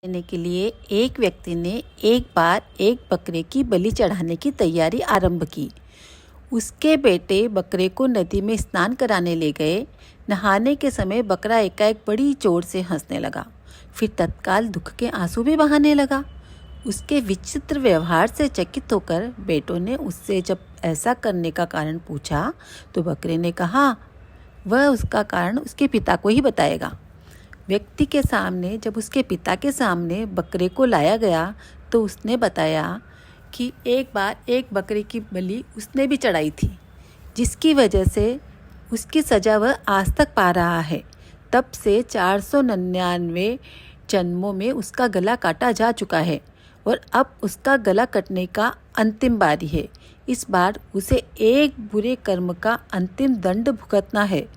देने के लिए एक व्यक्ति ने एक बार एक बकरे की बलि चढ़ाने की तैयारी आरंभ की। उसके बेटे बकरे को नदी में स्नान कराने ले गए। नहाने के समय बकरा एकाएक बड़ी जोर से हंसने लगा, फिर तत्काल दुख के आंसू भी बहाने लगा। उसके विचित्र व्यवहार से चकित होकर बेटों ने उससे जब ऐसा करने का कारण पूछा तो बकरे ने कहा वह उसका कारण उसके पिता को ही बताएगा। व्यक्ति के सामने जब उसके पिता के सामने बकरे को लाया गया तो उसने बताया कि एक बार एक बकरे की बलि उसने भी चढ़ाई थी, जिसकी वजह से उसकी सज़ा वह आज तक पा रहा है। तब से 499 जन्मों में उसका गला काटा जा चुका है और अब उसका गला कटने का अंतिम बारी है। इस बार उसे एक बुरे कर्म का अंतिम दंड भुगतना है।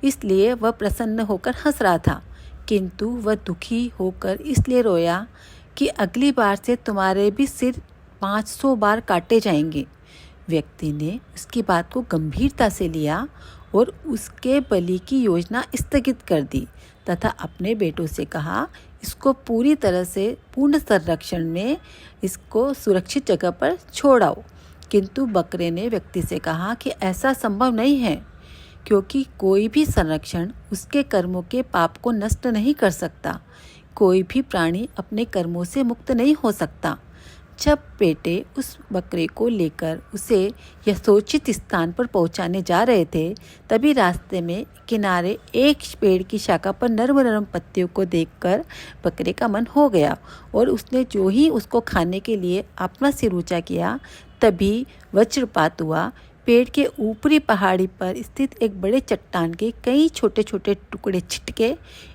इसलिए वह प्रसन्न होकर हंस रहा था, किंतु वह दुखी होकर इसलिए रोया कि अगली बार से तुम्हारे भी सिर 500 बार काटे जाएंगे। व्यक्ति ने उसकी बात को गंभीरता से लिया और उसके बलि की योजना स्थगित कर दी तथा अपने बेटों से कहा इसको पूरी तरह से पूर्ण संरक्षण में इसको सुरक्षित जगह पर छोड़ाओ। किंतु बकरे ने व्यक्ति से कहा कि ऐसा संभव नहीं है, क्योंकि कोई भी संरक्षण उसके कर्मों के पाप को नष्ट नहीं कर सकता। कोई भी प्राणी अपने कर्मों से मुक्त नहीं हो सकता। जब बेटे उस बकरे को लेकर उसे यथोचित स्थान पर पहुंचाने जा रहे थे, तभी रास्ते में किनारे एक पेड़ की शाखा पर नरम नरम पत्तियों को देखकर बकरे का मन हो गया और उसने जो ही उसको खाने के लिए अपना सिर ऊंचा किया, तभी वज्रपात हुआ। पेड़ के ऊपरी पहाड़ी पर स्थित एक बड़े चट्टान के कई छोटे छोटे टुकड़े छिटके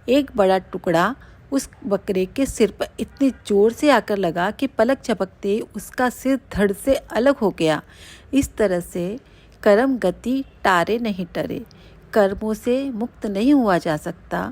एक बड़ा टुकड़ा उस बकरे के सिर पर इतनी जोर से आकर लगा कि पलक झपकते उसका सिर धड़ से अलग हो गया। इस तरह से कर्म गति टारे नहीं टरे, कर्मों से मुक्त नहीं हुआ जा सकता।